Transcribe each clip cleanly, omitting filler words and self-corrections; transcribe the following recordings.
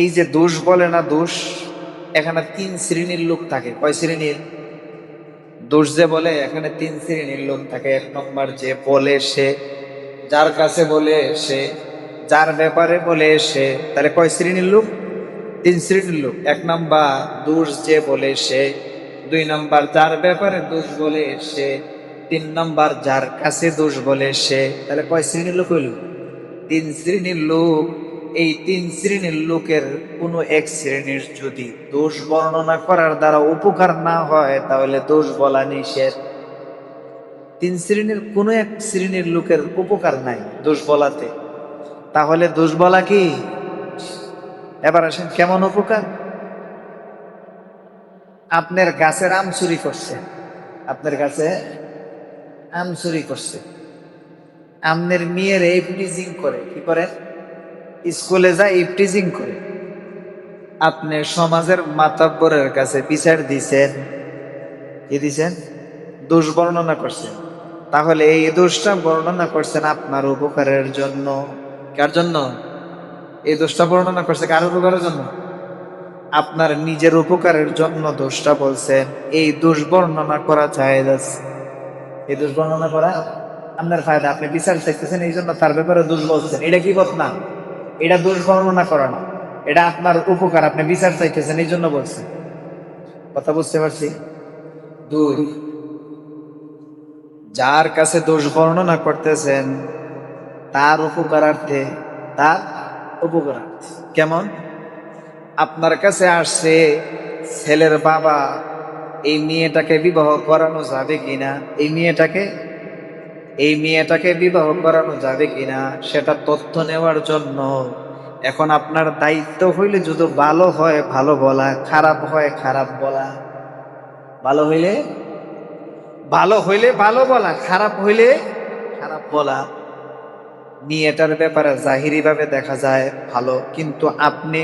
এই যে দোষ বলে না, দোষ, এখানে তিন শ্রেণীর লোক থাকে। কয় শ্রেণীর? দোষ যে বলে এখানে তিন শ্রেণীর লোক থাকে। এক নম্বর যে বলে সে, যার কাছে বলে সে, যার ব্যাপারে বলে সে। তাহলে কয় শ্রেণীর লোক? তিন শ্রেণীর লোক। এক নাম্বার দোষ যে বলে সে, দুই নাম্বার যার ব্যাপারে দোষ বলে সে, তিন নাম্বার যার কাছে দোষ বলে সে। তাহলে কয় শ্রেণীর লোক হইল? তিন শ্রেণীর লোক। এই তিন শ্রেণীর লোকের কোনো এক শ্রেণীর যদি দোষ বর্ণনা করার দ্বারা উপকার না হয় তাহলে দোষ বলা নিষেধ। তিন শ্রেণীর কোনো এক শ্রেণীর লোকের উপকার নাই দোষ বলাতে, তাহলে দোষ বলা কি? এবার আসেন কেমন উপকার। আপনার গাছের আম চুরি করছে, আপনার গাছে আম চুরি করছে, আমনের মেয়ের ইফটিজিং করে। কি করে? স্কুলে যায় ইফটিজিং করে। আপনি সমাজের মাতাব্বরের কাছে বিচার দিছেন, কি দিছেন? দোষ বর্ণনা করছেন। তাহলে এই দোষটা বর্ণনা করছেন আপনার উপকারের জন্য। কার জন্য এই দোষটা বর্ণনা করছে? কার উপকারের জন্য? আপনার নিজের উপকারের জন্য দোষটা বলছেন। এই দোষ বর্ণনা করা জায়েজ আছে। এই দোষ বর্ণনা করা আপনার ফায়দা। আপনি বিচার চাইতেছেন, এই জন্য তার ব্যাপারে দোষ বলছেন। এটা কি কথা না? এটা দোষ বর্ণনা করা না, এটা আপনার উপকার। আপনি বিচার চাইতেছেন, এই জন্য বলছেন। কথা বুঝতে পারছি? দুই, যার কাছে দোষ বর্ণনা করতেছেন তার উপকারার্থে, তার উপকারার্থে। কেমন? আপনার কাছে আসছে ছেলের বাবা, এই মেয়েটাকে বিবাহ করানো যাবে কিনা, এই মেয়েটাকে বিবাহ করানো যাবে কিনা সেটা তথ্য নেওয়ার জন্য। এখন আপনার দায়িত্ব হইলে যদি ভালো হয় ভালো বলা, খারাপ হয় খারাপ বলা। ভালো হইলে ভালো বলা, খারাপ হইলে খারাপ বলা। মেয়েটার ব্যাপারে জাহিরি ভাবে দেখা যায় ভালো, কিন্তু আপনি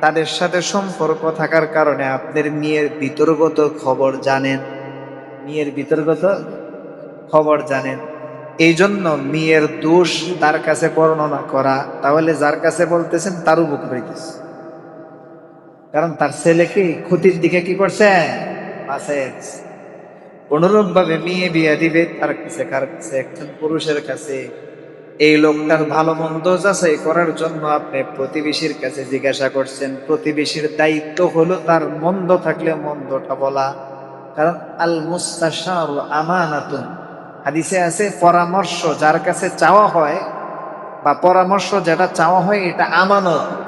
তাদের সাথে সম্পর্ক থাকার কারণে আপনার মেয়ের বিতর্গত খবর জানেন, মেয়ের বিতর্গত খবর জানেন। এই জন্য মেয়ের দোষ তার কাছে বর্ণনা করা, তাহলে যার কাছে বলতেছেন তার উপকার হইতেছে। কারণ তার ছেলেকে ক্ষতির দিকে কি করছে? অনুরূপ ভাবে মেয়ে বিয়ে দিবে তার কাছে, কার কাছে? একজন পুরুষের কাছে। এই লোকটার ভালো মন্দ যাচাই করার জন্য আপনি প্রতিবেশীর কাছে জিজ্ঞাসা করছেন। প্রতিবেশীর দায়িত্ব হলো তার মন্দ থাকলে মন্দটা বলা, কারণ আল মুস্তাশার আমানাতুন। হাদিসে আছে পরামর্শ যার কাছে চাওয়া হয়, বা পরামর্শ যেটা চাওয়া হয়, এটা আমানত।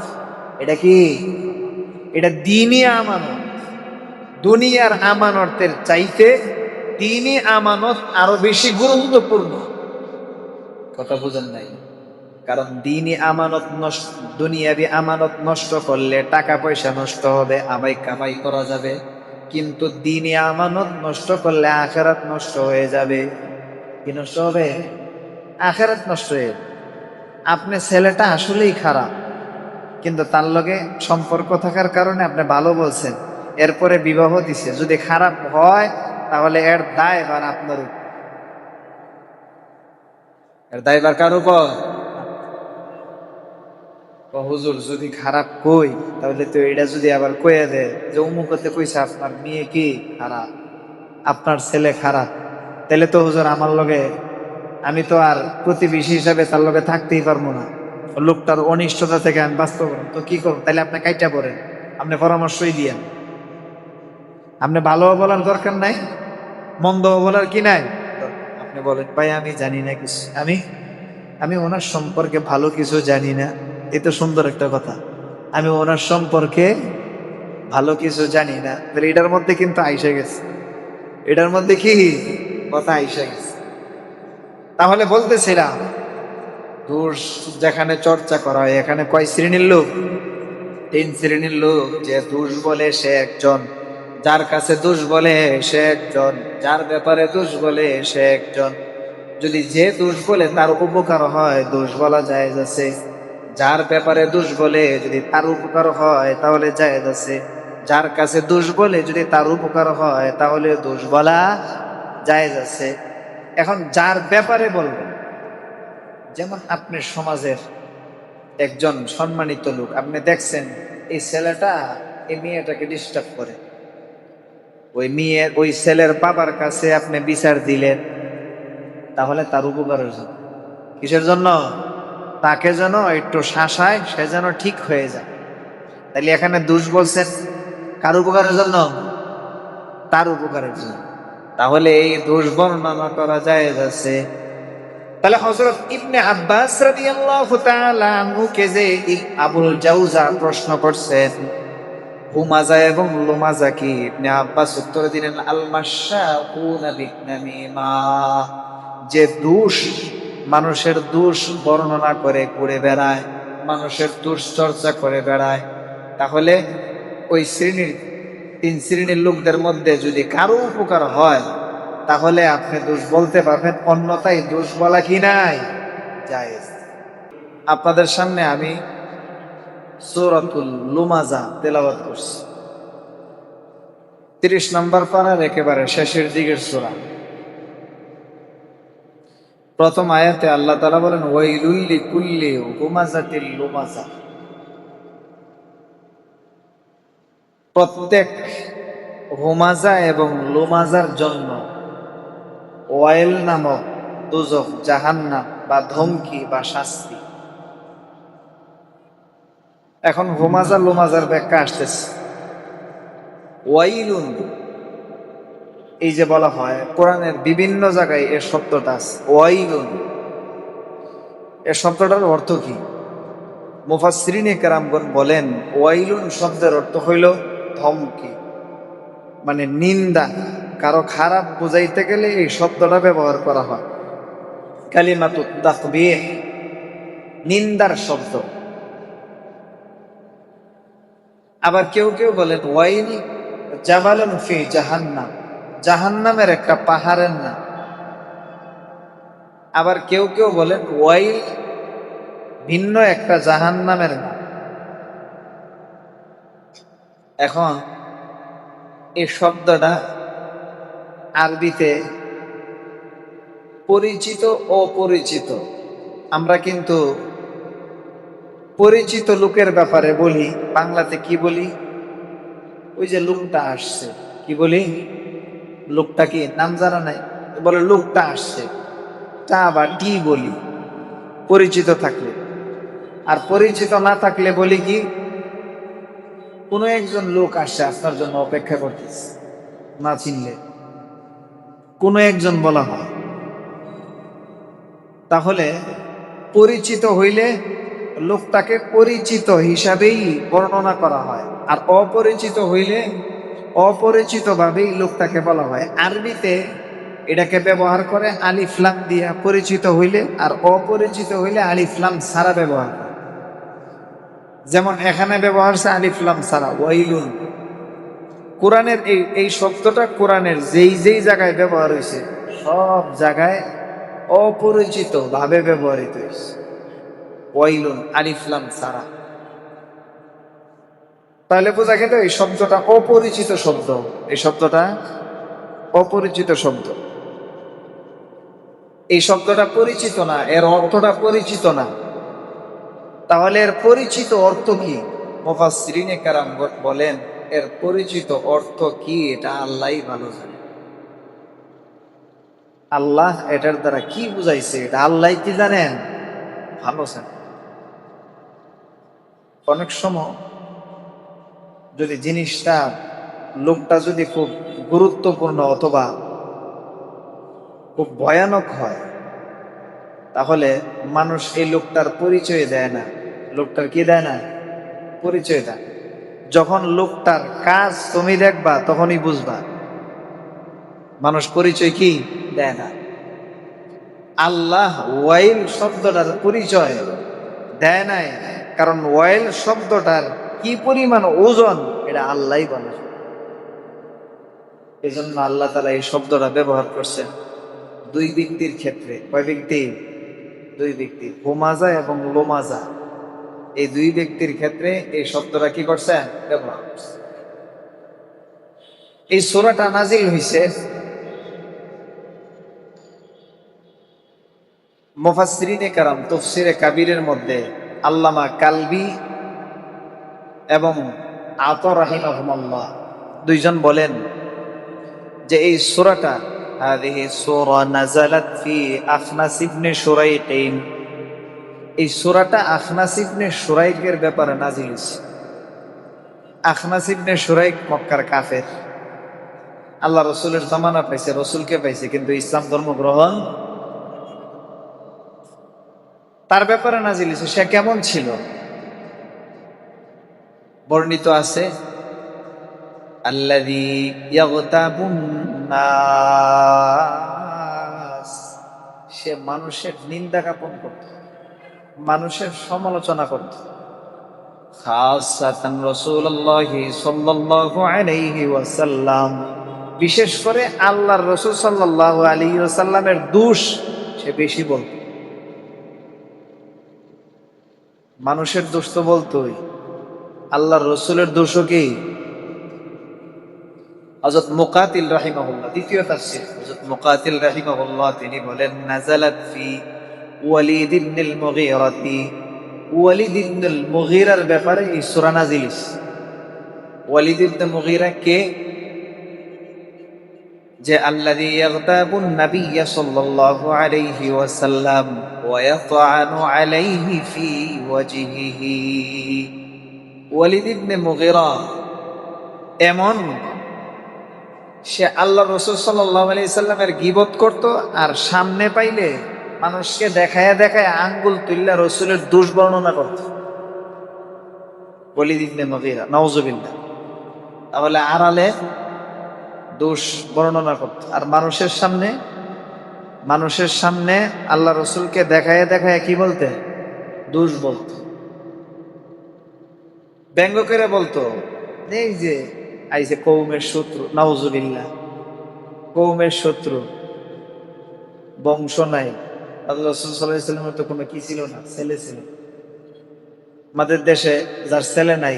এটা কি? এটা দ্বীনি আমানত। দুনিয়ার আমানতের চাইতে দ্বীনি আমানত আরো বেশি গুরুত্বপূর্ণ। কথা বুঝেন নাই? কারণ দ্বীনি আমানত নষ্ট, দুনিয়াবি আমানত নষ্ট করলে টাকা পয়সা নষ্ট হবে, আবাই কামাই করা যাবে, কিন্তু দ্বীনি আমানত নষ্ট করলে আখিরাত নষ্ট হয়ে যাবে। কি নষ্ট হবে? আখিরাত নষ্ট হয়ে যাবে। আপনি ছেলেটা আসলেই খারাপ, কিন্তু তার লগে সম্পর্ক থাকার কারণে আপনি ভালো বলছেন, এরপরে বিবাহ দিছে। যদি খারাপ হয় তাহলে এর দায়ভার আপনার উপর। এর দায়ভার কার উপর? হুজুর যদি খারাপ কই তাহলে তো এটা যদি আবার কয়ে দেয় যে অমুকতে কইছে আপনার মেয়ে কি খারাপ, আপনার ছেলে খারাপ, তাহলে তো হুজুর আমার লগে, আমি তো আর প্রতিবেশী হিসাবে তার লগে থাকতেই পারবো না। লোকটার অনিষ্টতা থেকে আমি বাঁচতে পারবো তো কি করবো? তাহলে আপনি কাইটা পড়েন, আপনি পরামর্শই দিয়েন। আপনি ভালো বলার দরকার নাই, মন্দ বলার কি নাই দরকার। আপনি বলেন ভাই আমি জানি না কিছু, আমি আমি ওনার সম্পর্কে ভালো কিছু জানি না। এ তো সুন্দর একটা কথা, আমি ওনার সম্পর্কে ভালো কিছু জানি না। তাহলে এটার মধ্যে কিন্তু আইসা গেছে, এটার মধ্যে কি কথা আইসা গেছে। তাহলে বলতেছিলাম দোষ যেখানে চর্চা করা হয় এখানে কয় শ্রেণীর লোক? তিন শ্রেণীর লোক। যে দোষ বলে সে একজন, যার কাছে দোষ বলে সে একজন, যার ব্যাপারে দোষ বলে সে একজন। যদি যে দোষ বলে তার উপকার হয় দোষ বলা জায়েজ আছে, যার ব্যাপারে দোষ বলে যদি তার উপকার হয় তাহলে জায়েজ আছে, যার কাছে দোষ বলে যদি তার উপকার হয় তাহলে দোষ বলা জায়েজ আছে। এখন যার ব্যাপারে বলবেন, যেমন আপনি সমাজের একজন সম্মানিত লোক, আপনি দেখছেন এই ছেলেটা এই মেয়েটাকে ডিস্টার্ব করে, ওই ছেলের বাবার কাছে আপনি বিচার দিলেন, তাহলে তার উপকারের জন্য। কিসের জন্য? তাকে যেন একটু শাসায়, সে যেন ঠিক হয়ে যায়। তাহলে এখানে দোষ বলছেন কার উপকারের জন্য? তার উপকারের জন্য। তাহলে এই দোষ বর্ণনা করা যায় যাচ্ছে। তাহলে হযরত ইবনে আব্বাস রাদিয়াল্লাহু তাআলা আনহুকে যে আবুল জাওজা প্রশ্ন করছেন হুমাজা এবং লুমাজা কি, ইবনে আব্বাস উত্তর দিলেন আল মাশাকুনা বিনামিমা, যে দোষ মানুষের দোষ বর্ণনা করে ঘুরে বেড়ায়, মানুষের দোষ চর্চা করে বেড়ায়, তাহলে ওই শ্রেণীর 3 শ্রেণীর লোকদের মধ্যে যদি কারো উপকার হয় তাহলে আপনি দোষ বলতে পারবেন, অন্যথায় দোষ বলা কি নাই জায়েজ। আপনাদের সামনে আমি সূরাতুল লুমাজা তেলাওয়াত করছি, 30 নম্বর পারার একেবারে শেষের দিকের সূরা। প্রথম আয়াতে আল্লাহ তাআলা বলেন ওয়াইলুল লিকুল্লি হুমাযাতিল লুমাজা, প্রত্যেক হুমাজা এবং লুমাজার জন্য ওয়াইল নামক দুজখ, জাহান্নাম বা ধমকি বা শাস্তি। এখন হুমাজা লুমাজার ব্যাখ্যা আসতেছে। ওয়াইলুন, এই যে বলা হয় কোরআনের বিভিন্ন জায়গায় এর শব্দটা আছে ওয়াইলুন, এ শব্দটার অর্থ কি? মুফাসসিরিনে কেরামগণ বলেন ওয়াইলুন শব্দের অর্থ হইল ধমকি, মানে নিন্দা। কারো খারাপ বুঝাইতে গেলে এই শব্দটা ব্যবহার করা হয়, কালিমাতুত তাকবীহ, নিন্দার শব্দ। আবার কেউ কেউ বলেন ওয়াইল জাবালুন ফি জাহান্নাম, জাহান্নামের একটা পাহাড়ের নাম। আবার কেউ কেউ বলেন ওয়াইল ভিন্ন একটা জাহান্নামের নাম। এখন এই শব্দটা আরবিতে পরিচিত অপরিচিত, আমরা কিন্তু পরিচিত লোকের ব্যাপারে বলি বাংলাতে কি বলি? ওই যে লোকটা আসছে, কি বলি? লোকটা কি নাম জানা নাই, বলে লোকটা আসছে, তা বা টি বলি পরিচিত থাকলে। আর পরিচিত না থাকলে বলি কি, কোনো একজন লোক আসছে আপনার জন্য অপেক্ষা করতেছে, না চিনলে কোনো একজন বলা হয়। তাহলে পরিচিত হইলে লোকটাকে পরিচিত হিসাবেই বর্ণনা করা হয়, আর অপরিচিত হইলে অপরিচিত ভাবেই লোকটাকে বলা হয়। আরবিতে এটাকে ব্যবহার করে আলিফ লাম দিয়া পরিচিত হইলে, আর অপরিচিত হইলে আলিফ লাম ছাড়া ব্যবহার করে। যেমন এখানে ব্যবহার আছে আলিফ লাম ছাড়া ওয়াইলুন। কোরআনের এই শব্দটা কোরআনের যেই যেই জায়গায় ব্যবহার হয়েছে সব জায়গায় অপরিচিত ভাবে ব্যবহৃত হয়েছে, ওয়াইলুন আলিফ লাম ছাড়া। তাহলে বোঝা গেল এই শব্দটা অপরিচিত শব্দ, এই শব্দটা অপরিচিত শব্দ। এই শব্দটা পরিচিত না, এর অর্থটা পরিচিত না। তাহলে এর পরিচিত অর্থ কি? মুফাসসিরিনে কেরাম বলেন এর পরিচিত অর্থ কি এটা আল্লাহই ভালো জানে। আল্লাহ এটার দ্বারা কি বুঝাইছে এটা আল্লাহ কি জানেন, ভালো জানেন। অনেক সময় যদি জিনিসটা, লোকটা যদি খুব গুরুত্বপূর্ণ অথবা খুব ভয়ানক হয়, তাহলে মানুষ এই লোকটার পরিচয় দেয় না। লোকটার কি দেয় না? পরিচয় দেয়। যখন লোকটার কাজ তুমি দেখবা তখনই বুঝবা মানুষ পরিচয় কি দেয় না। আল্লাহ ওয়াইল শব্দটার পরিচয় দেয় নাই, কারণ ওয়াইল শব্দটার কি পরিমাণ ওজন এটা আল্লাহই বলে। এই জন্য আল্লাহ তাআলা এই শব্দটা ব্যবহার করছেন দুই ব্যক্তির ক্ষেত্রে। কয় ব্যক্তি? দুই ব্যক্তি, হুমাজা এবং লোমাজা। এই দুই ব্যক্তির ক্ষেত্রে এই শব্দটা কি করছেন? ব্যবহার করছেন। এই সূরাটা নাজিল হইছে মুফাসসিরিনে কেরাম তাফসীরে কাবীরের মধ্যে আল্লামা কালবি এবং আতা রাহিমাহুমাল্লাহ দুইজন বলেন যে এই সূরাটা হাযিহি সূরা নাযালাত ফি আখনাস ইবনে শুরাইকিন, এই সূরাটা আখনাস ইবনে শুরাইকের ব্যাপারে নাযিল হয়েছে। আখনাস ইবনে শুরাইক মক্কার কাফের, আল্লাহ রসুলের জামানা পাইছে, রসুলকে পাইছে, কিন্তু ইসলাম ধর্ম গ্রহণ, তার ব্যাপারে নাযিল হয়েছে। সে কেমন ছিল বর্ণিত আছে, আল্লাযী ইয়াগতাবুন নাস, সে মানুষের নিন্দা জ্ঞাপন করত, মানুষের সমালোচনা করত। খাসাতান রাসূলুল্লাহ সাল্লাল্লাহু আলাইহি ওয়াসাল্লাম, বিশেষ করে আল্লাহর রাসূল সাল্লাল্লাহু আলাইহি ওয়াসাল্লামের দোষ সে বেশি বলত। মানুষের দোষ তো বলতোই, আল্লাহর রাসূলের দোষও কি? হযরত মুকাতিল রাহিমাহুল্লাহ, দ্বিতীয় তাফসীর, হযরত মুকাতিল রাহিমাহুল্লাহ তিনি বলেন নাযালাত ফি ওয়ালিদ ইবনুল মুগীরাতি, ওয়ালিদ ইবনুল মুগীরার ব্যাপারে এই সূরা নাযিল হইছে। ওয়ালিদ ইবনে মুগীরা কে? যে আল্লাযী ইয়াগতাবুন নাবিয়্য সাল্লাল্লাহু আলাইহি ওয়াসাল্লাম ওয়া ইয়াতআনু আলাইহি ফি ওয়াজহিহি। ওয়ালিদ ইবনে মুগীরা এমন, সে আল্লাহ রাসূল সাল্লাল্লাহু আলাইহি সাল্লামের গীবত করত, আর সামনে পাইলে মানুষকে দেখায় দেখায় আঙ্গুল তুল্লা রসুলের দোষ বর্ণনা করত। ওয়ালিদ ইবনে মুগীরা, নাউযুবিল্লাহ। তাহলে আড়ালে দোষ বর্ণনা করত, আর মানুষের সামনে আল্লাহ রসুলকে দেখায় দেখায় কি বলতে? দোষ বলত, ব্যঙ্গ করে বলতো, এই যে আইছে কওমের শত্রু, নাউযুবিল্লাহ, কওমের শত্রু, বংশ নাই। আল্লাহ রাসূল সাল্লাল্লাহু আলাইহি ওয়াসাল্লামের তো কোনো কি ছিল না, ছেলে ছিল। আমাদের দেশে যার ছেলে নাই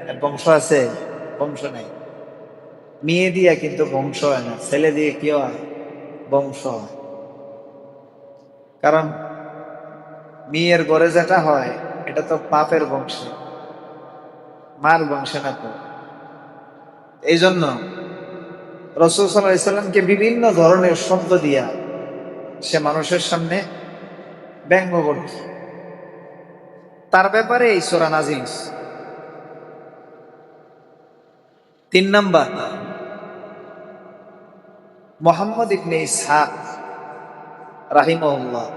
আর বংশ আছে, বংশ নাই। মেয়ে দিয়া কিন্তু বংশ হয় না, ছেলে দিয়ে কি হয়? বংশ হয়। কারণ মেয়ের ঘরে যেটা হয় এটা তো বাপের বংশে, মার বংশে না। তো এই জন্য রাসূল সাল্লাল্লাহু আলাইহি ওয়াসাল্লামকে বিভিন্ন ধরনের শব্দ দিয়া সে মানুষের সামনে ব্যঙ্গ করত। তার ব্যাপারে এই সূরা নাযিল হইছে। 3 নাম্বার, মুহাম্মদ ইবনে ইসহাক রাহিমাহুল্লাহ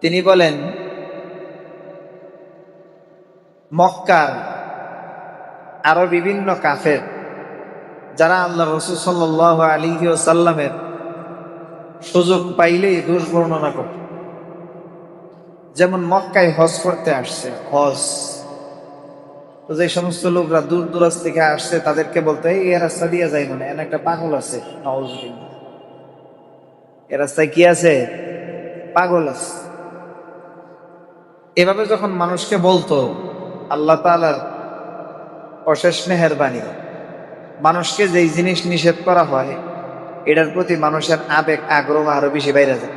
তিনি বলেন, মক্কার আরো বিভিন্ন কাফের যারা আল্লাহ রাসূল সাল্লাল্লাহু আলাইহি ওয়াসাল্লামের সুযোগ পাইলেই দোষ বর্ণনা করত। যেমন মক্কায় হজ করতে আসছে, হজ, তো যে সমস্ত লোকরা দূর দূরাজ থেকে আসছে তাদেরকে বলতে, এই রাস্তা দিয়ে যাই, মানে এন একটা পাগল আছে, নাউযুবিল্লাহ, এ রাস্তায় কি আছে? পাগল আছে। এভাবে যখন মানুষকে বলতো, আল্লাহ তাআলার অশেষ মেহেরবানি, মানুষকে যেই জিনিস নিষেধ করা হয় এটার প্রতি মানুষের আবেগ আগ্রহ আরো বেশি বাইরে যায়।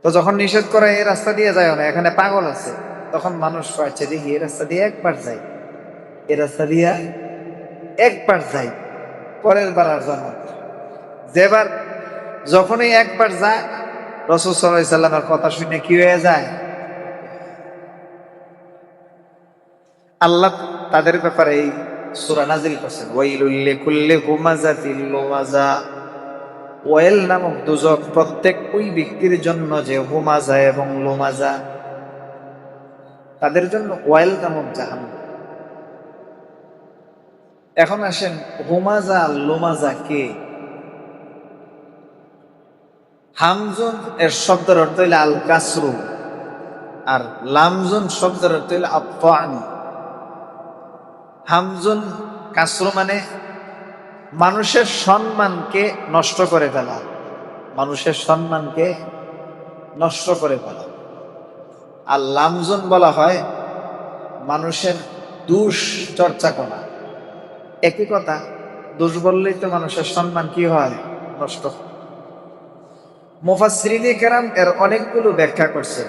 তো যখন নিষেধ করে এই রাস্তা দিয়ে যায় না, এখানে পাগল আছে, তখন মানুষ কয়েছে দেখি এই রাস্তা দিয়ে একবার যাই, এই রাস্তা দিয়ে একবার যাই, পরের বার আর জানো। যেবার যখনই একবার যায়, রাসূল সাল্লাল্লাহু আলাইহি সাল্লামের কথা শুনে কি হয়ে যায়? আল্লাহ তাদের ব্যাপারে এই সূরা নাযিল করেছেন, ওয়াইলুল লিকুল্লি হুমাযাতিল লুমাযা। ওয়াইল নামক দুজক প্রত্যেক ওই ব্যক্তির জন্য যে হুমাযা এবং লুমাযা, তাদের জন্য ওয়াইল নামক জাহান্নাম। এখন আসেন, হুমাযা লুমাযা কে? হামজুন এর শব্দের অর্থ হইল আল কাসরু, আর লামজুন শব্দের অর্থ হইল আত-তা'ন। হামজুন কাসরু মানে মানুষের সম্মানকে নষ্ট করে ফেলা, মানুষের সম্মানকে নষ্ট করে ফেলা। আর লামজুন বলা হয় মানুষের দোষ চর্চা করা। একই কথা, দোষ বললেই তো মানুষের সম্মান কি হয়? নষ্ট। মুফাসসিরিনে কেরাম এর অনেকগুলো ব্যাখ্যা করছে।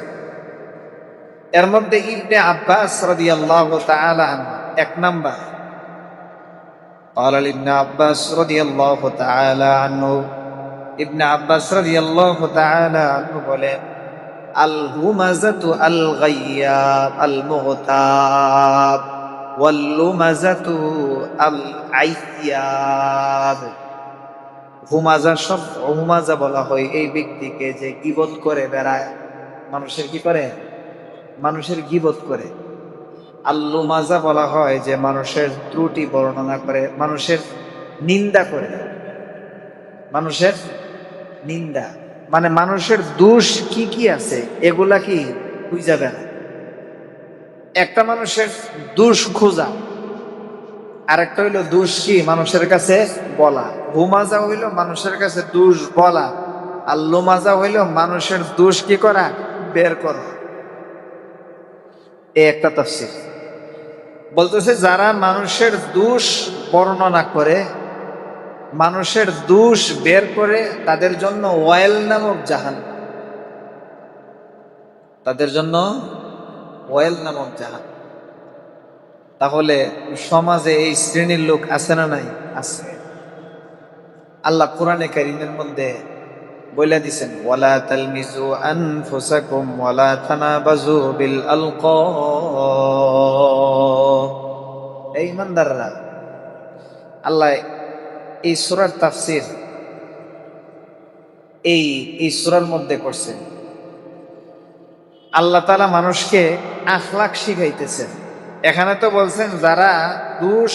এর মধ্যে ইবনে আব্বাস রাদিয়াল্লাহু তাআলা আনহু এক নাম্বার قال ابن عباس رضي الله تعالى عنه ابن عباس رضي الله تعالى عنه বলেন আল হুমাযাতু আল গায়্যাব আল মুগতাব ওয়াল লুমাযাতু আল আইয়াব। হুমাযা বলা হয় এই ব্যক্তিকে যে গীবত করে বেড়ায়, মানুষের কি করে? মানুষের গীবত করে। আল লুমাযা বলা হয় যে মানুষের ত্রুটি বর্ণনা করে, মানুষের নিন্দা করে। মানুষের নিন্দা মানে মানুষের দোষ কি কি আছে এগুলা কি খুঁজে বেড়া। একটা মানুষের দোষ খোঁজা, আরেকটা হইলো দোষ কি মানুষের কাছে বলা। হুমাযা হইলো মানুষের কাছে দোষ বলা, আর লুমাযা হইলো মানুষের দোষ কি করা? বের করা। এই একটা তাফসীর বলতেছে যারা মানুষের দোষ বর্ণনা করে, মানুষের দোষ বের করে, তাদের জন্য ওয়াইল নামক জাহান্নাম, তাদের জন্য ওয়াইল নামক জাহান্নাম। তাহলে সমাজে এই শ্রেণীর লোক আছে না নাই? আছে। আল্লাহ কোরআনে কারীমের মধ্যে বলে দিয়েছেন ওয়ালা তালমিজু আনফুসাকুম ওয়ালা তানাবাজু বিল আলকাব। এই ইমানদাররা, আল্লাহ এই সূরার তাফসীর এই সূরার মধ্যে করছেন। আল্লাহ তাআলা মানুষকে আখলাক শিখাইতেছেন। এখানে তো বলছেন যারা দোষ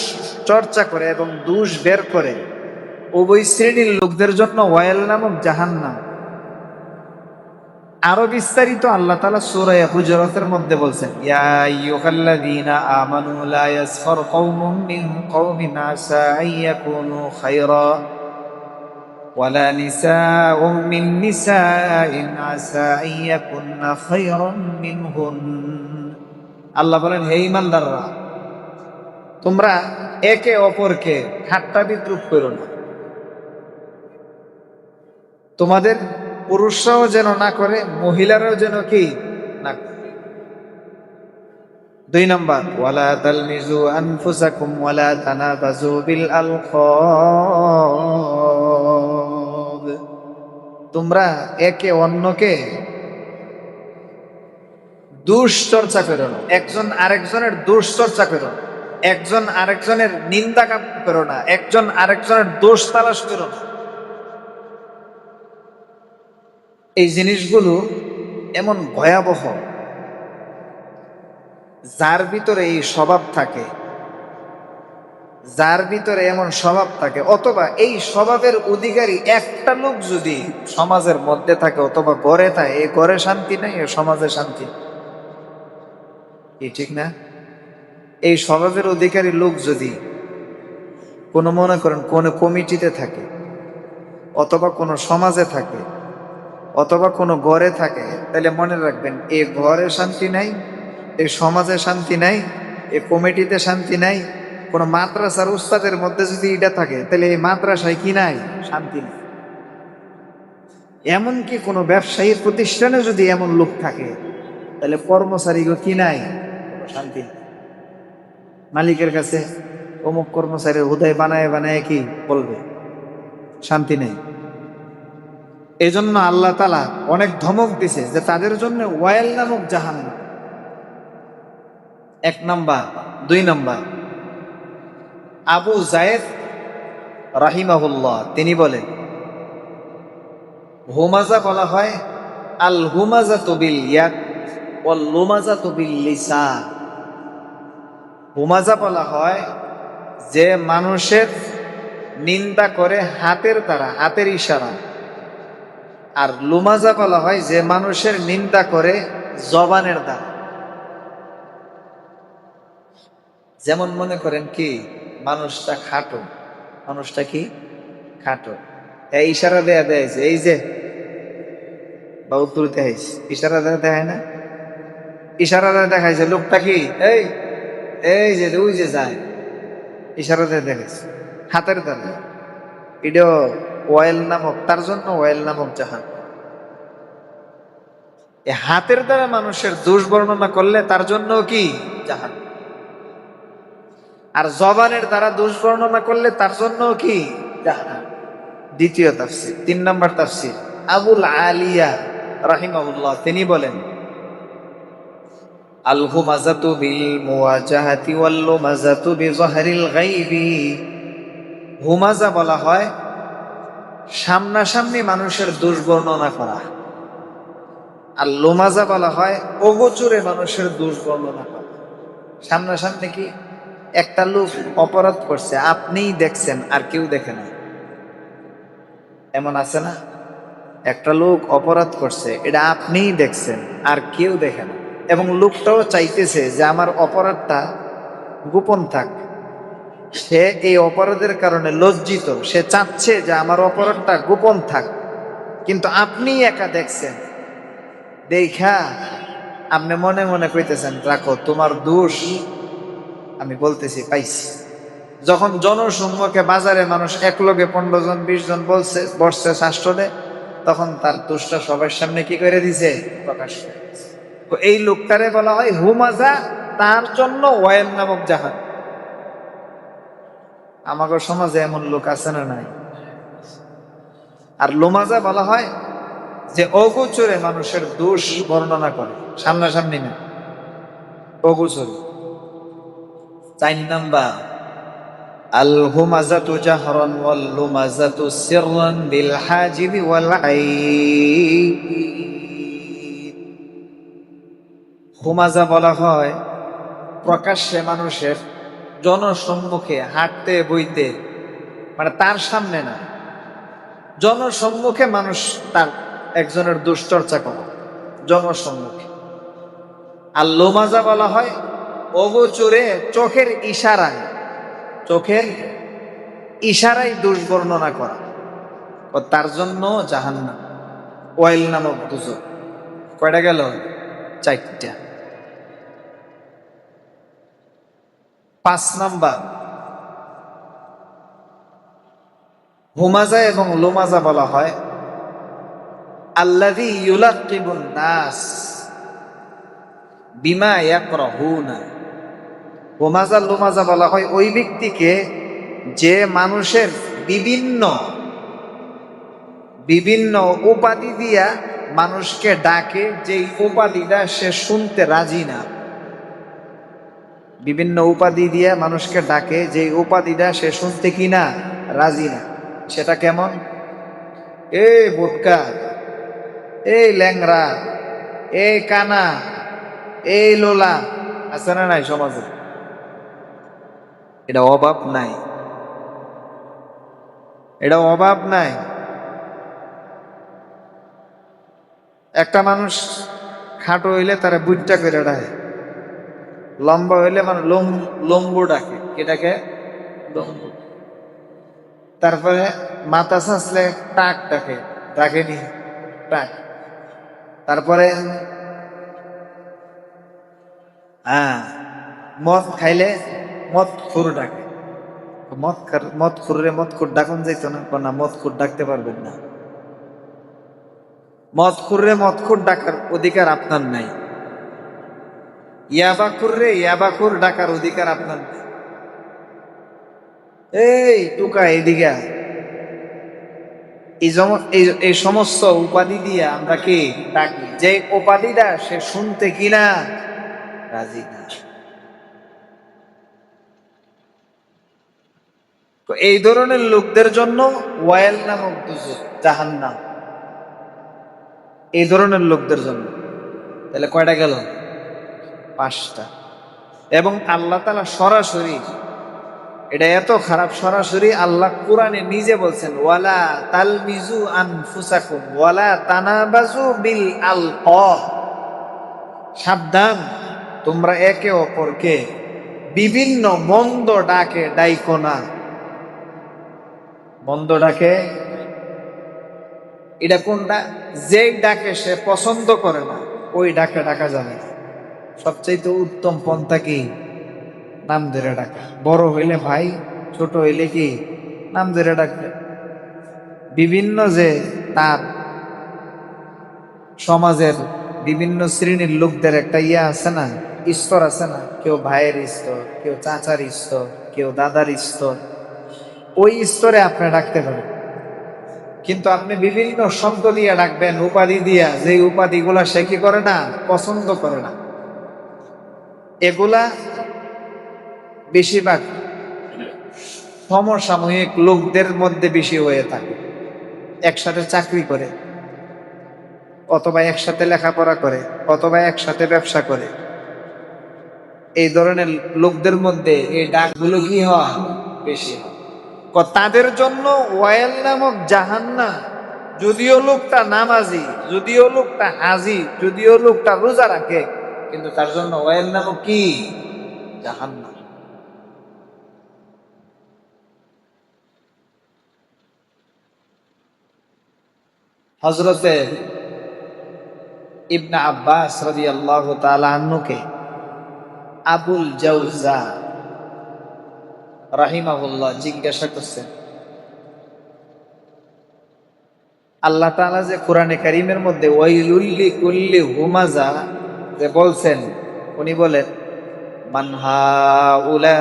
চর্চা করে এবং দোষ বের করে, উভয় শ্রেণীর লোকদের জন্য ওয়াইল নামক জাহান্নাম। আরো বিস্তারিত আল্লাহ তাআলা সূরা হুজুরাতের মধ্যে বলছেন ইয়া আইয়ুহাল্লাযীনা আমানু লা ইয়াসখার কওমুম মিন কওমিন আসা আইয়াকুনু খায়রা ওয়ালা নিসাউম মিন নিসাইন আসা আইয়াকুন্না খায়রান মিনহুন। আল্লাহ বলেন হে ঈমানদাররা, তোমরা একে অপরকে ঠাট্টা বিদ্রুপ করো না। তোমাদের পুরুষরাও যেন না করে, মহিলারাও যেন কি না করে। 2 নাম্বার ওয়ালা তালমিজু আনফুসাকুম ওয়ালা তানাবাজু বিল আলকাব। তোমরা একে অন্যকে দোষ চর্চা করো না, একজন আরেকজনের দোষ চর্চা করো না, একজন আরেকজনের নিন্দা করো না, একজন আরেকজনের দোষ তালাশ করো না। এই জিনিসগুলো এমন ভয়াবহ, যার ভিতরে এই স্বভাব থাকে, যার ভিতরে এমন স্বভাব থাকে, অথবা এই স্বভাবের অধিকারী একটা লোক যদি সমাজের মধ্যে থাকে অথবা গড়ে থাকে, এই গড়ে শান্তি নাই, এই সমাজে শান্তি কি ঠিক না? এই স্বভাবের অধিকারী লোক যদি কোনো মনে করেন কোনো কমিটিতে থাকে, অথবা কোনো সমাজে থাকে, অথবা কোনো ঘরে থাকে, তাহলে মনে রাখবেন এই ঘরে শান্তি নাই, এই সমাজে শান্তি নাই, এই কমিটিতে শান্তি নাই। কোনো মাদ্রাসার উস্তাদের মধ্যে যদি এটা থাকে, তাহলে এই মাদ্রাসায় কি নাই? শান্তি নেই। এমনকি কোনো ব্যবসায়ীর প্রতিষ্ঠানে যদি এমন লোক থাকে, তাহলে কর্মচারীকে কি নাই? শান্তি নেই। মালিকের কাছে অমুক কর্মচারীর হুদায় বানায় বানায় কি বলবে? শান্তি নেই। এই জন্য আল্লাহ তাআলা অনেক ধমক দিছে যে তাদের জন্য ওয়াইল নামক জাহান্নাম। 1 নাম্বার। 2 নাম্বার, আবু যায়েদ রাহিমাহুল্লাহ তিনি বলেন হুমাযা বলা হয় আল হুমাযাতু বিল ইয়াদ ওয়াল লুমাযাতু বিল লিসান। হুমাযা বলা হয় যে মানুষের নিন্দা করে হাতের দ্বারা, হাতের ইশারা। আর লুমাযা বলা হয় যে মানুষের নিন্দা করে জবানের দ্বারা। যেমন মনে করেন কি মানুষটা খাটো, মানুষটা কি খাটো, এই ইশারা দেয়া দেয় এই যে বা উত্তর দেখাইছে, ইশারা দেয়া দেখায় না? ইশারা দেয়া দেখাইছে লোকটা কি এই এই যে ওই যে যায়, ইশারা দেয়া দেখাইছে হাতের দ্বারা। এটাও ওয়াইল নামক, তার জন্য ওয়াইল নামক জাহান। এই হাতের দ্বারা মানুষের দোষ বর্ণনা করলে তার জন্য কি জাহান্নাম, আর জবানের দ্বারা দোষ বর্ণনা করলে তার জন্য কি জাহান্নাম। দ্বিতীয় তাফসীর, 3 নম্বর তাফসীর, আবুল আলিয়া রাহিমাহুল্লাহ তিনি বলেন, আল হুমাযাতু বিল মুওয়াজাহাতি ওয়াল লুমাযাতু বিযহরিল গায়বি। হুমাযা বলা হয় সামনাসামনি মানুষের দোষ বর্ণনা করা, আর লুমাযা বলা হয় অগোচরে মানুষের দোষ বর্ণনা করা। সামনাসামনি কি, একটা লোক অপরাধ করছে, আপনিই দেখছেন আর কেউ দেখে না, এমন আছে না? একটা লোক অপরাধ করছে, এটা আপনিই দেখছেন আর কেউ দেখে না, এবং লোকটাও চাইতেছে যে আমার অপরাধটা গোপন থাক। সে এই অপরাধের কারণে লজ্জিত, সে চাচ্ছে যে আমার অপরাধটা গোপন থাক, কিন্তু আপনি একা দেখছেন। দেখা আপনি মনে মনে কইতেছেন, রাখো তোমার দোষ আমি বলতেছি পাইছি। যখন জনসম্মুখে বাজারে মানুষ একলগে 15 জন 20 জন বসছে শাস্ত্রে, তখন তার দোষটা সবার সামনে কি করে দিছে, প্রকাশ করে দিছে। তো এই লোকটারে বলা হয় হুমাযা, তার জন্য ওয়াইল নামক জাহান। আমাদের সমাজে এমন লোক আছে না নাই? আর লুমাযা বলা হয় যে অগোচরে মানুষের দোষ বর্ণনা করে, সামনাসামনি না, অগোচরে। 4 নাম্বার, আল হুমাযাতু জাহরান ওয়াল লুমাযাতু সিররান বিল হাজিবি ওয়াল আইব। হুমাযা বলা হয় প্রকাশ্যে মানুষের জনসম্মুখে হাঁটতে বইতে, মানে তার সামনে না, জনসম্মুখে মানুষ তার একজনের দুশ্চর্চা করে জনসম্মুখে। আর লুমাযা বলা হয় অগোচরে চোখের ইশারায় দোষ বর্ণনা করা, ও তার জন্য জাহান্নাম, ওয়াইল নামক দুজক। কয়টা গেল? 4টা। 5 নাম্বার, হুমাযা এবং লুমাযা বলা হয় আল্লাযী ইউলাক্কিবুন নাস বিমা ইয়াকরাহুনা। হুমাযা লুমাযা বলা হয় ওই ব্যক্তিকে যে মানুষের বিভিন্ন বিভিন্ন উপাধি দিয়া মানুষকে ডাকে, যেই উপাধিটা সে শুনতে রাজি না। বিভিন্ন উপাধি দিয়া মানুষকে ডাকে, যেই উপাধিটা সে শুনতে কি না রাজি না। সেটা কেমন? এই বোটকা, এই ল্যাংরা, এই কানা, এই লোলা, আছে না নাই সমাজে? এটা অভাব নাই, এটা অভাব নাই। একটা মানুষ খাটো হইলে তারা বুটটা করে ডাকে, লম্বা হইলে মানে লম্বু ডাকে, এটাকে লম্বু। তারপরে মাথা ছাঁচলে টাক ডাকে, ডাকেনি টাক। তারপরে মদ খাইলে মদ খুর ডাকে, মদ খুররে মদ খুর ডাকুন যাইতো না, না মদ খুর ডাকতে পারবেন না। মদ খুররে মদ খুর ডাকার অধিকার আপনার নাই। ইয়াবা খুররে ইয়াবা খুর ডাকার অধিকার আপনার নাই। এই টুকা এদিকে, এই সমস্ত উপাধি দিয়ে আমরা কি ডাকি, যে উপাধিটা সে শুনতে কিনা রাজি না। তো এই ধরনের লোকদের জন্য ওয়াইল নামক দুজক, জাহান্নাম, এই ধরনের লোকদের জন্য। তাহলে কয়টা গেল? 5টা। এবং আল্লাহ তাআলা সরাসরি, এটা এত খারাপ, সরাসরি আল্লাহ কোরআনে নিজে বলছেন, ওয়ালা তালমিজু আনফুসাকুম ওয়ালা তানাবাজু বিল আলকাব। সাবধান, তোমরা একে অপরকে বিভিন্ন মন্দ ডাকে ডাইকো না। মন্দ ডাকে, এটা কোনটা? যেই ডাকে সে পছন্দ করে না, ওই ডাকে ডাকা যাবে না। সবচাইতে উত্তম পন্থা কি? নাম ধরে ডাকা। বড় হইলে ভাই, ছোট হইলে কি নাম ধরে ডাকবে। বিভিন্ন যে তার সমাজের বিভিন্ন শ্রেণীর লোকদের একটা ইয়া আছে না, স্তর আছে না, কেউ ভাইয়ের স্তর, কেউ চাচার স্তর, কেউ দাদার স্তর, ওই স্তরে আপনি ডাকতে পারেন। কিন্তু আপনি বিভিন্ন শব্দ দিয়ে ডাকবেন, উপাধি দিয়া, যে উপাধিগুলা সে কি করে না, পছন্দ করে না। এগুলা বেশিরভাগ সমসাময়িক লোকদের মধ্যে বেশি হয়ে থাকে। একসাথে চাকরি করে, অথবা একসাথে লেখাপড়া করে, অথবা একসাথে ব্যবসা করে, এই ধরনের লোকদের মধ্যে এই ডাকগুলো কি হয়, বেশি হয়। তাদের জন্য ওয়াইল নামক জাহান্নাম, যদিও লোকটা নামাজি, যদিও লোকটা হাজি, যদিও লোকটা রোজা রাখে, কিন্তু তার জন্য ওয়াইল নামক কি, জাহান্নাম। হযরতে ইবনে আব্বাস রাদিয়াল্লাহু তাআলা আনহুকে আবুল জাওজা রাহিমাহুল্লাহ জিজ্ঞাসা করছেন, আল্লাহ তাআলা যে কোরআনে কারীমের মধ্যে ওয়াইলুল লিকুল্লি হুমাজা যে বলছেন, উনি বলেন মান হাউলাইল্লাযীনা,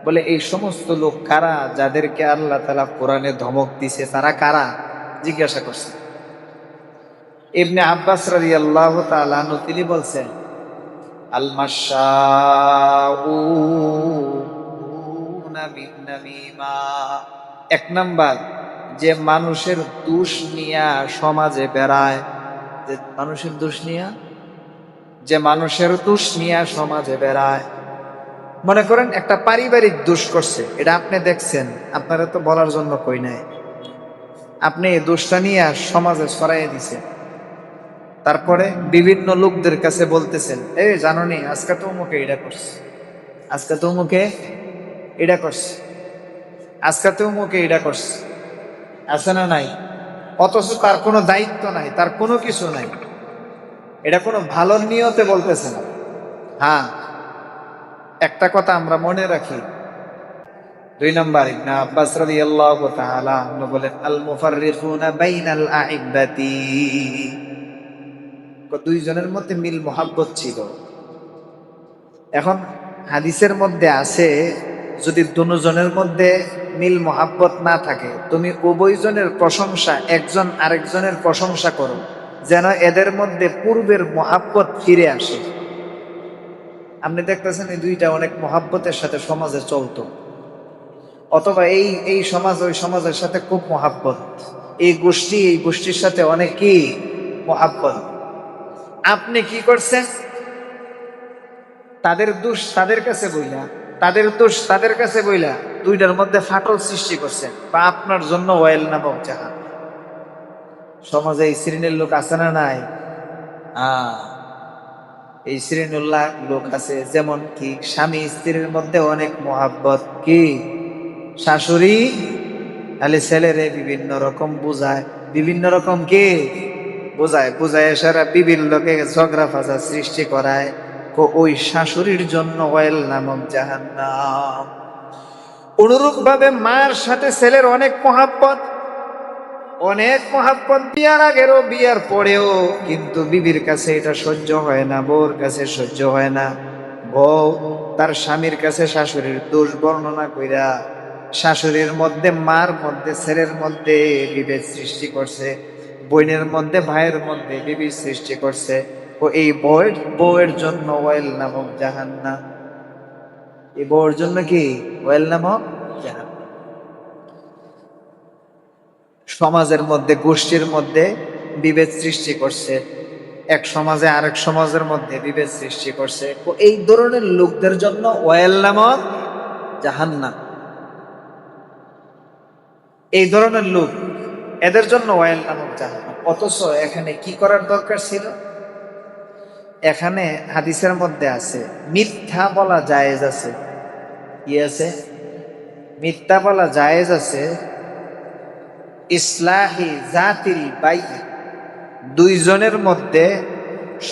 বলে এই সমস্ত লোক কারা যাদেরকে আল্লাহ তাআলা কোরআনে ধমক দিছে, তারা কারা, জিজ্ঞাসা করছেন। ইবনে আব্বাস রাদিয়াল্লাহু তাআলা আনহু তিনি বলছেন আল মাশাউনা বিন নামিমা, এক নাম্বার যে মানুষের দোষ নিয়া সমাজে বেড়ায়, যে মানুষের দোষ নিয়া, যে মানুষের দোষ নিয়া সমাজে বেড়ায়। মনে করেন একটা পারিবারিক দোষ করছে, এটা আপনি দেখছেন, আপনারা তো বলার জন্য কই নাই, আপনি এই দোষটা নিয়ে সমাজে ছড়াইয়ে দিছেন, তারপরে বিভিন্ন লোকদের কাছে বলতেছেন, এই জানো নি আজকে তো মুখে এটা করছে, আজকে তো মুখে এটা করছে, আজকে তো মুখে এটা করছে, আছে না নাই? অথচ তার কোনো দায়িত্ব নাই, তার কোনো কিছু নাই, এটা কোনো ভালো নিয়তে বলতেছে না। হ্যাঁ, একটা কথা আমরা মনে রাখি, 2 নম্বর ইবনে আব্বাস রাদিয়াল্লাহু তাআলা আনহু বলেন আল মুফাররিকুনা বাইনাল আইব্বাতি, দুইজনের মধ্যে মিল মোহাব্বত ছিল। এখন হাদিসের মধ্যে আছে, যদি দুজনের মধ্যে মিল মোহাব্বত না থাকে, তুমি উভয়জনের প্রশংসা, একজন আরেকজনের প্রশংসা করো, যেন এদের মধ্যে পূর্বের মোহাব্বত ফিরে আসে। আপনি দেখতেছেন এই দুইটা অনেক মোহাব্বতের সাথে সমাজে চলতো, অথবা এই সমাজ ওই সমাজের সাথে খুব মোহাব্বত, এই গোষ্ঠী এই গোষ্ঠীর সাথে অনেক কি মোহাব্বত। আপনি কি করছেন, তাদের দোষ তাদের কাছে বইলা, তাদের দোষ তাদের কাছে বইলা দুইটার মধ্যে ফাটল সৃষ্টি করছেন, বা আপনার জন্য ওয়াইল নামক জাহান। সমাজে এই শ্রেণীর লোক আছে না নাই? এই শ্রেণীর লোক আছে, যেমন কি স্বামী স্ত্রীর মধ্যে অনেক মোহাব্বত, কি শাশুড়ি খালি ছেলেরে বিভিন্ন রকম বুঝায়, বিভিন্ন রকম কি বুঝায় সারা বিভিন্ন লোকে ঝগড়া ফাঁসা সৃষ্টি করায়, ওই শাশুড়ির জন্য ওয়াইল নামক জাহান্নাম। অনুরূপ ভাবে মার সাথে ছেলের অনেক মহাব্বত, অনেক মহাব্বত, বিয়ার আগেরও বিয়ার পরেও, কিন্তু বিবির কাছে এটা সহ্য হয় না, বউর কাছে সহ্য হয় না। বউ তার স্বামীর কাছে শাশুড়ির দোষ বর্ণনা কইরা শাশুড়ির মধ্যে, মার মধ্যে, ছেলের মধ্যে বিভেদ সৃষ্টি করছে, বোনের মধ্যে ভাইয়ের মধ্যে বিভেদ সৃষ্টি করছে, ও এই বউয়ের জন্য ওয়াইল নামক জাহান্নাম। এই বউয়ের জন্য কি ওয়াইল নামক জাহান্নাম। সমাজের মধ্যে, গোষ্ঠীর মধ্যে বিভেদ সৃষ্টি করছে, এক সমাজে আরেক সমাজের মধ্যে বিভেদ সৃষ্টি করছে, এই ধরনের লোকদের জন্য ওয়াইল নামক জাহান্নাম। এই ধরনের লোক, এদের জন্য ওয়াইল নামক জাহান্নাম। অথচ এখানে কি করার দরকার ছিল? এখানে হাদিসের মধ্যে আছে মিথ্যা বলা জায়েজ আছে। কি আছে? মিথ্যা বলা জায়েজ আছে। ইসলাহি জাতিল বাই, দুইজনের মধ্যে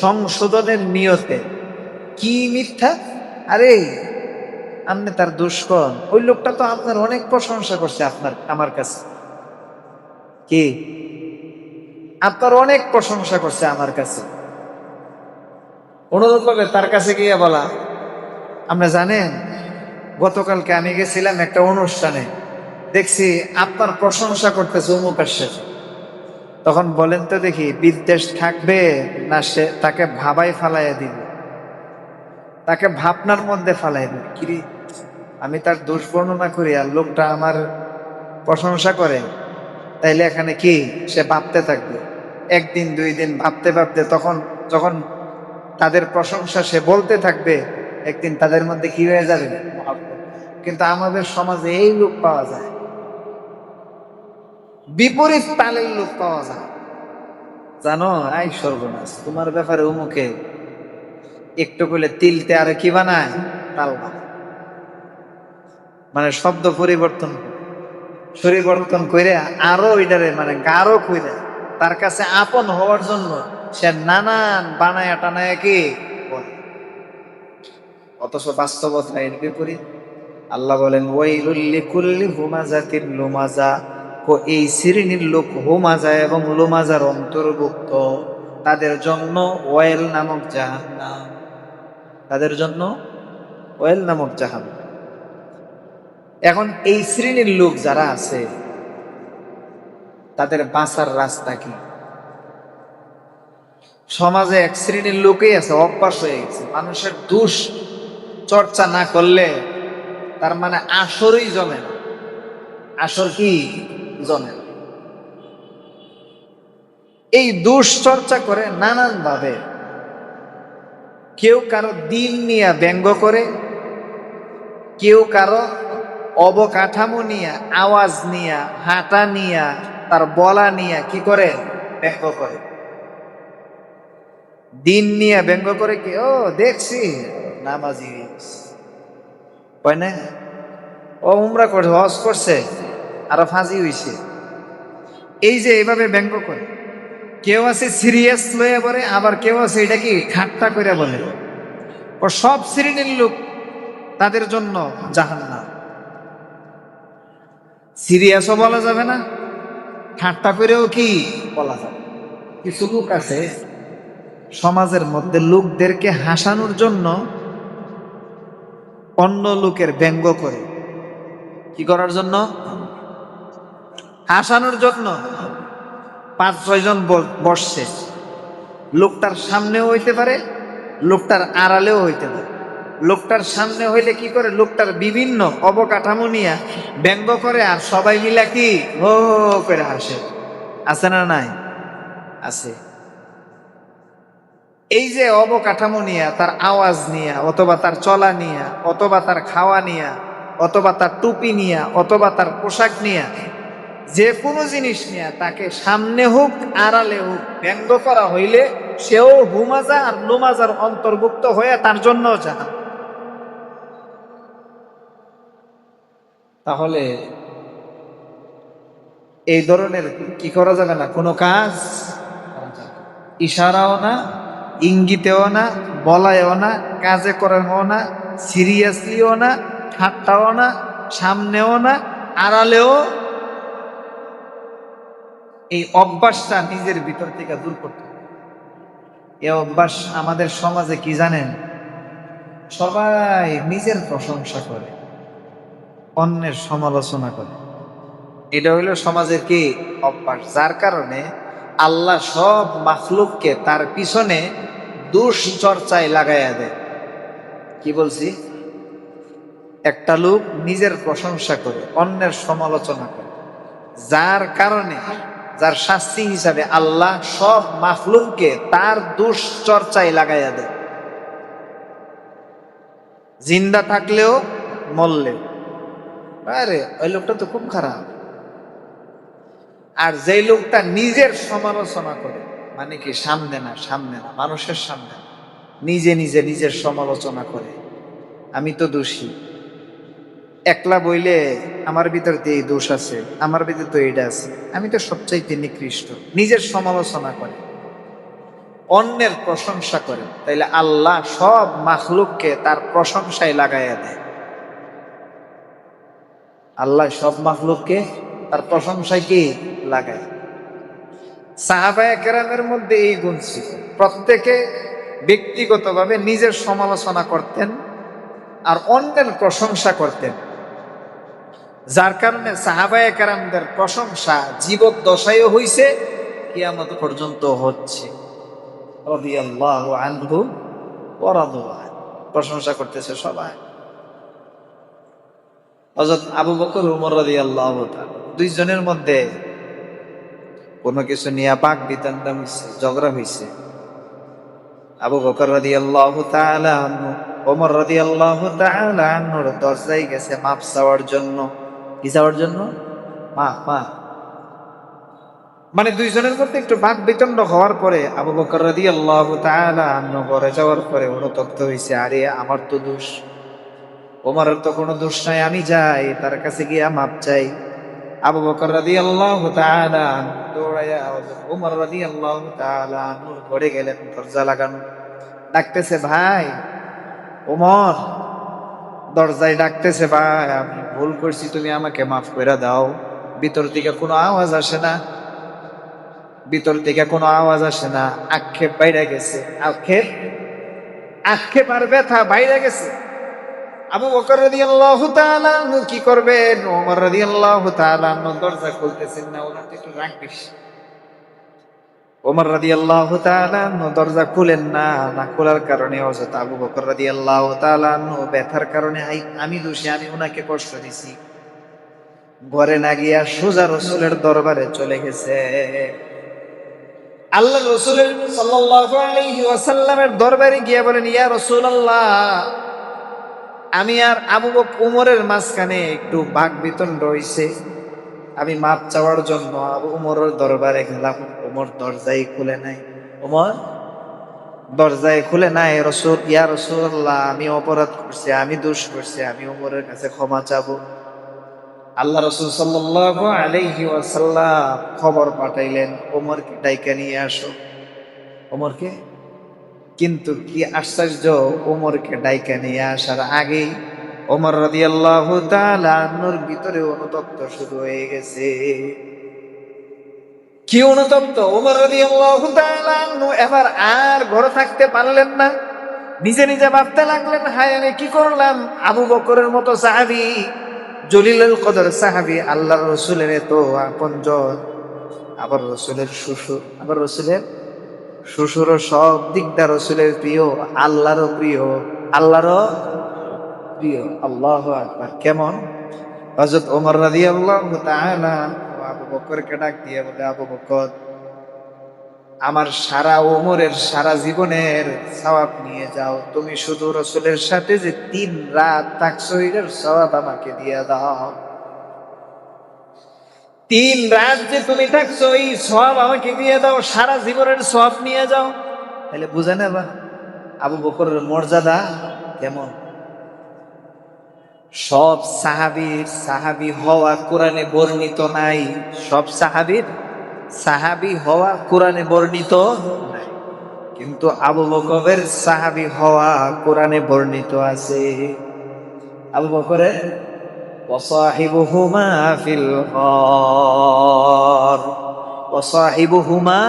সংশোধনের নিয়তে। কি মিথ্যা? আরে আপনি তার দুষ্কর্ম, ওই লোকটা তো আপনার অনেক প্রশংসা করছে, আপনার আমার কাছে কি আপনার অনেক প্রশংসা করছে আমার কাছে, অনুরোধ করবে তার কাছে গিয়ে বলা, আপনি জানেন গতকালকে আমি গেছিলাম একটা অনুষ্ঠানে, দেখছি আপনার প্রশংসা করতেছে অমুকের সাথে। তখন বলেন তো দেখি, বিদ্বেষ থাকবে না সে তাকে ভাবাই ফালাইয়া দিবে, তাকে ভাবনার মধ্যে ফালাই দিবে? কি আমি তার দোষ বর্ণনা করি আর লোকটা আমার প্রশংসা করে, তাইলে এখানে কি সে ভাবতে থাকবে? একদিন দুই দিন ভাবতে ভাবতে তখন যখন তাদের প্রশংসা সে বলতে থাকবে, একদিন তাদের মধ্যে কি হয়ে যাবে? মহব্বত। কিন্তু আমাদের সমাজে এই লোক পাওয়া যায়, বিপরীত তালের লোক পাওয়া যায়। জানো, আই সর্বনাশ, তোমার ব্যাপারে উমুকে একটু করলে তিলতে আর কি বানায়, তাল বানায়। মানে শব্দ পরিবর্তন পরিবর্তন করে আরো ওইটারে মানে গাঢ় কইরা তার কাছে আপন হওয়ার জন্য সে নানান বানায়া টানায়া কি বলে। অথচ বাস্তবতা এর বিপরীত। আল্লাহ বলেন, ওয়াইলুল লিকুল্লি হুমাজাতিন লুমাজা, এই শ্রেণীর লোক হুমাজা এবং লুমাজার অন্তর্ভুক্ত, তাদের জন্য ওয়াইল নামক জাহান্নাম, তাদের জন্য ওয়াইল নামক জাহান্নাম। এখন এই শ্রেণীর লোক যারা আছে তাদের বাঁচার রাস্তা কি? সমাজে এক শ্রেণীর লোকই আছে, অভ্যাস হয়ে গেছে, মানুষের দোষ চর্চা না করলে তার মানে আসরই জমে না। আসর কি জমে না। এই দোষ চর্চা করে নানান ভাবে। কেউ কারো দিন নিয়ে ব্যঙ্গ করে, কেউ কারো অবকাঠামো নিয়ে, আওয়াজ নিয়ে, হাঁটা নিয়ে, তার বলা নিয়ে কি করে? ব্যঙ্গ করে। দিন নিয়ে ব্যঙ্গ করে কি, ও দেখছি নামাজি হয় না, ও উমরা করে হজ করছে আরো ফাঁজি হইছে। এই যে এভাবে ব্যঙ্গ করে, কেউ আছে সিরিয়াস লয়ে বলে, আবার কেউ আছে এটা কি ঠাট্টা করে বলে। ও সব শ্রেণীর লোক, তাদের জন্য জাহান্নাম। সিরিয়াসও বলা যাবে না, ঠাট্টা করেও কি বলা যাবে। কিছু লোক আছে সমাজের মধ্যে লোকদেরকে হাসানোর জন্য অন্য লোকের ব্যঙ্গ করে। কি করার জন্য? হাসানোর জন্য। 5-6 জন বসছে, লোকটার সামনেও হইতে পারে, লোকটার আড়ালেও হইতে পারে। লোকটার সামনে হইলে কি করে? লোকটার বিভিন্ন অবকাঠামো নিয়ে ব্যঙ্গ করে, আর সবাই মিলা কি হো করে হাসে। আছে না নাই? আছে। এই যে অবকাঠামো নিয়ে, তার আওয়াজ নিয়ে, অথবা তার চলা নিয়ে, অথবা তার খাওয়া নিয়ে, অথবা তার টুপি নিয়ে, অথবা তার পোশাক নিয়ে, যে কোনো জিনিস নিয়ে তাকে সামনে হোক আড়ালে হোক ব্যঙ্গ করা হইলে সেও হুমাজা আর লুমাজার অন্তর্ভুক্ত হয়ে তার জন্য জাহান্নাম। তাহলে এই ধরনের কি করা যাবে না, কোনো কাজ ইশারাও না, ইঙ্গিতেও না, বলায়ও না, কাজে করাও না, সিরিয়াসলিও না, ঠাট্টাও না, সামনেও না, আড়ালেও। এই অভ্যাসটা নিজের ভিতর থেকে দূর করতে হবে। এই অভ্যাস আমাদের সমাজে কি জানেন? সবাই নিজের প্রশংসা করে, অন্যের সমালোচনা করে। এটা হইল সমাজের কি অভ্যাস, যার কারণে আল্লাহ সব মাখলুককে তার পিছনে দুশ্চর্চায় লাগাইয়া দেয়। কি বলছি? একটা লোক নিজের প্রশংসা করে, অন্যের সমালোচনা করে, যার কারণে, যার শাস্তি হিসাবে আল্লাহ সব মাখলুককে তার দুশ্চর্চায় লাগাইয়া দেয়, জিন্দা থাকলেও মরলেও। আরে ওই লোকটা তো খুব খারাপ। আর যে লোকটা নিজের সমালোচনা করে, মানে কি সামনে না, মানুষের সামনে নিজে নিজে নিজের সমালোচনা করে, আমি তো দোষী, একলা বইলে আমার ভিতর দিয়ে দোষ আছে, আমার ভিতর তো এইটা আছে, আমি তো সবচাইতে নিকৃষ্ট, নিজের সমালোচনা করে, অন্যের প্রশংসা করে, তাইলে আল্লাহ সব মাখলুককে তার প্রশংসায় লাগাইয়া দেয়। আল্লাহ সব মাখলুককে তার প্রশংসায় কি লাগায়। সাহাবায়ে কেরামের মধ্যে এই গুণ ছিল, প্রত্যেকে ব্যক্তিগতভাবে নিজের সমালোচনা করতেন আর অন্যের প্রশংসা করতেন, যার কারণে সাহাবায়ে কেরামদের প্রশংসা জীবদ্দশায়ও হইছে, কিয়ামত পর্যন্ত হচ্ছে। রাদিয়াল্লাহু আনহু ওয়া রাদু আনহু, প্রশংসা করতেছে সবাই। হযরত আবু বকর ওমর রাদিয়াল্লাহু তাআলা দুইজনের মধ্যে কোনো কিছু নিয়ে বাক বিতণ্ডা হইছে, ঝগড়া হইছে। আবু বকর রাদিয়াল্লাহু তাআলা আনহু ওমর রাদিয়াল্লাহু তাআলা আনহুর দরজায় গেছে মাপ চাওয়ার জন্য। কি চাওয়ার জন্য? মাপ। মানে দুইজনের মধ্যে একটু বাক বিতণ্ড হওয়ার পরে আবু বকর রাদিয়াল্লাহু তাআলা আনহু ঘরে যাওয়ার পরে অনুতপ্ত হইছে, আরে আমার তো দোষ, ওমরের তো কোনো দোষ নাই, আমি যাই তার কাছে গিয়া মাপ চাই। আবু বকর রাদিয়াল্লাহু তাআলা দৌড়াইয়া ওমর রাদিয়াল্লাহু তাআলা আনহুর ঘরে গেলেন, দরজা লাগানো, ডাকতেছে, ভাই ওমর, দরজায় ডাকতেছে, ভাই আমি ভুল করছি, তুমি আমাকে মাফ করে দাও। ভিতর থেকে কোনো আওয়াজ আসে না, ভিতর থেকে কোনো আওয়াজ আসে না, আক্ষেপ বাইরে গেছে, আক্ষেপ আর ব্যথা বাইরে গেছে। আবু বকর রাদিয়াল্লাহু তাআলা আনহু কি করবেন? ওমর রাদিয়াল্লাহু তাআলা আনহু দরজা খুলতেছেন না, ওনার একটু রাগ বেশি। ওমর রাদিয়াল্লাহু তাআলা আনহু দরজা খুলেন না, না খোলার কারণে হযরত আবু বকর রাদিয়াল্লাহু তাআলা আনহু ব্যথার কারণে আমি দোষী, আমি ওনাকে কষ্ট দিছি, ঘরে না গিয়া সোজা রাসূলের দরবারে চলে গেছে। আল্লাহ রাসূলের সাল্লাল্লাহু আলাইহি ওয়াসাল্লামের দরবারে গিয়া বলেন, ইয়া রাসূলুল্লাহ, আমি আর আবু বকর উমরের মাঝখানে একটু বাক বিতণ্ড হইছে, আমি মাপ চাওয়ার জন্য আবু উমরের দরবারে গেলাম, উমর দরজাই খুলে নাই। উমর দরজায় খুলে নাই। রাসূল, ইয়া রাসূলুল্লাহ, আমি অপরাধ করছি, আমি দোষ করছি, আমি উমরের কাছে ক্ষমা চাবো। আল্লাহ রাসূল সাল্লাল্লাহু আলাইহি ওয়াসাল্লাম খবর পাঠাইলেন, ওমরকে ডাইকা নিয়ে আসো। ওমরকে, কিন্তু কি আশ্চর্য, ওমরকে ডাইকা নিয়ে আসার আগেই ওমর রাদিয়াল্লাহু তাআলা আনহুর ভিতরে অনুতপ্ত শুরু হয়ে গেছে। কি অনুতপ্ত? ওমর রাদিয়াল্লাহু তাআলা আনহু এবার আর ঘরে থাকতে পারলেন না, নিজে নিজে ভাবতে লাগলেন, হায় আমি কি করলাম? আবু বকরের মতো সাহাবী, জলিলুল কদর সাহাবী, আল্লাহর রাসূলের এত আপনজন, আবার রাসূলের শ্বশুর, আবার রাসূলের শ্বশুরও সব দিক দিয়ে রাসূলের প্রিয়, আল্লাহরও প্রিয়, আল্লাহরও প্রিয়। আল্লাহু আকবার। কেমন? হযরত ওমর রাদিয়াল্লাহু তাআলা আবু বকরকে ডাক দিয়ে বলে, আবু বকর, আমার সারা ওমরের সারা জীবনের সওয়াব নিয়ে যাও, তুমি শুধু রাসূলের সাথে যে 3 রাত থাকছো এর সওয়াব আমাকে দিয়ে দাও। 3 রাত যে তুমি থাকছো এই সওয়াব আমাকে দিয়ে দাও, সারা জীবনের সওয়াব নিয়ে যাও। তাহলে বুঝে নেবা আবু বকরের মর্যাদা কেমন। সব সাহাবী হওয়া কোরআনে বর্ণিত নাই, সব সাহাবী হওয়া কোরআনে বর্ণিত নাই, কিন্তু আবু বকরের সাহাবী হওয়া কোরআনে বর্ণিত আছে। আবু বকরের ওয়াসাহিবুহুমা ফিল গার, ওয়াসাহিবুহুমা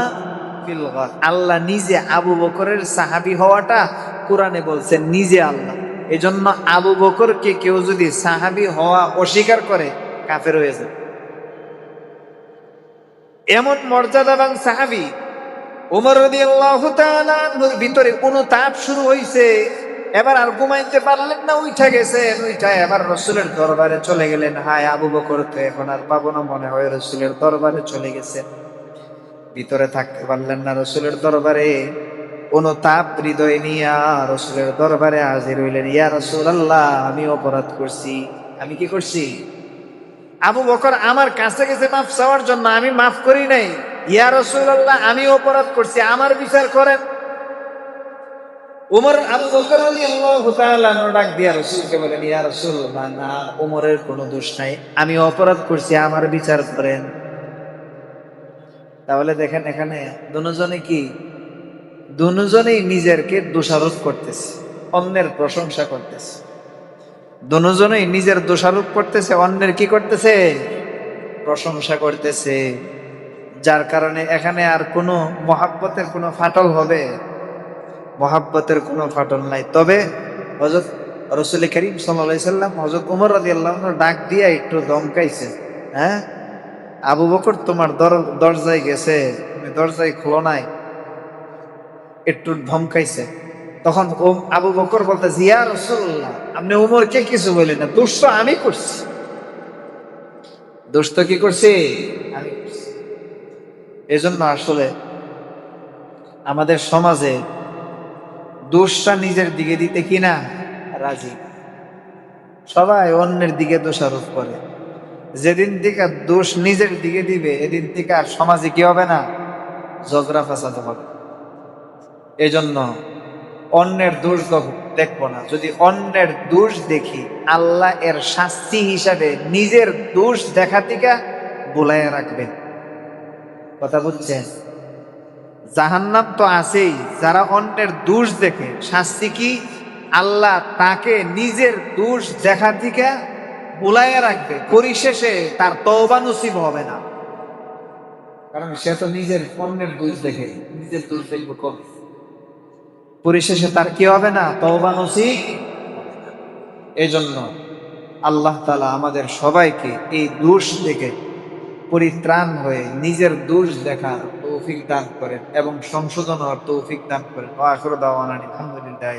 ফিল গার, আল্লাহ নিজে আবু বকরের সাহাবী হওয়াটা কোরআনে বলছেন, নিজে আল্লাহ। এজন্য আবু বকরকে কেউ যদি সাহাবী হওয়া অস্বীকার করে কাফের হয়ে যাবে। এমন মর্যাদাবান সাহাবী। ওমর রাদিয়াল্লাহু তাআলা আনহুর ভিতরে অনুতাপ শুরু হইছে, এবার আর ঘুমাইতে পারলেন না, উঠা গেছেন, উঠা এবার রাসূলের দরবারে চলে গেলেন। হায়, আবু বকর তো এখন আর পাবো না মনে হয়, রাসূলের দরবারে চলে গেছেন। ভিতরে থাকতে পারলেন না, রাসূলের দরবারে অনুতাপ হৃদয় নিয়া রাসূলের দরবারে হাজির হইলেন। ইয়া রাসূলুল্লাহ, আমি অপরাধ করছি। আমি কি করছি? আবু বকর আমার কাছে গেছে মাফ চাওয়ার জন্য, আমি মাফ করি নাই। ইয়া রাসূলুল্লাহ, আমি অপরাধ করছি, আমার বিচার করেন। উমর আবু বকর রাদিয়াল্লাহু তাআলা ডাক দিয়া রাসূলকে বলেন, ইয়া রাসূলুল্লাহ, না, উমরের কোনো দোষ নাই, আমি অপরাধ করছি, আমার বিচার করেন। তাহলে দেখেন এখানে দুজনেই নিজেরকে দোষারোপ করতেছে, অন্যের প্রশংসা করতেছে। দুজনেই নিজের দোষারোপ করতেছে, অন্যের কি করতেছে? প্রশংসা করতেছে। যার কারণে এখানে আর কোনো মহাব্বতের কোনো ফাটল হবে, মহাব্বতের কোনো ফাটল নাই। তবে হযরত রাসূল করিম সাল্লাল্লাহু আলাইহি সাল্লাম হযরত ওমর রাদিয়াল্লাহু আনহু ডাক দিয়ে একটু ধমকাইছেন, হ্যাঁ আবু বকর তোমার দরজায় গেছে, তুমি দরজায় খোলো নাই, একটু ধমকাইছে। তখন আবু বকর বলতেছে, ইয়া রাসূলুল্লাহ আপনি ওমরকে কিছু বলেন না, দোষ তো আমি করছি, দোষ তো কি করছি আমি করছি। এজন্য আসলে আমাদের সমাজে দোষটা নিজের দিকে দিতে কিনা রাজি, সবাই অন্যের দিকে দোষারোপ করে। যেদিন থেকে দোষ নিজের দিকে দিবে এদিন থেকে আর সমাজে কি হবে না, ঝগড়া ফাসাদ হবে। এজন্য অন্যের দোষ দেখবো না, যদি অন্যের দোষ দেখি আল্লাহ এর শাস্তি হিসাবে নিজের দোষ দেখা থেকে বুলাইয়া রাখবেন। কথা বুঝছেন? জাহান্নাম তো আছেই, যারা অন্যের দোষ দেখে শাস্তি কি, আল্লাহ তাকে নিজের দোষ দেখা থেকে বুলাইয়া রাখবে, পরিশেষে তার তওবা নসিব হবে না, কারণ সে তো নিজের অন্যের দোষ দেখে, নিজের দোষ দেখবে কবে, পরিশেষে তার কি হবে না, তওবা নসিব। এই জন্য আল্লাহ তাআলা আমাদের সবাইকে এই দোষ থেকে পরিত্রাণ হয়ে নিজের দোষ দেখার তৌফিক দান করেন এবং সংশোধন হওয়ার তৌফিক দান করেন। ওয়া আখিরু দাওয়ানা আলহামদুলিল্লাহ।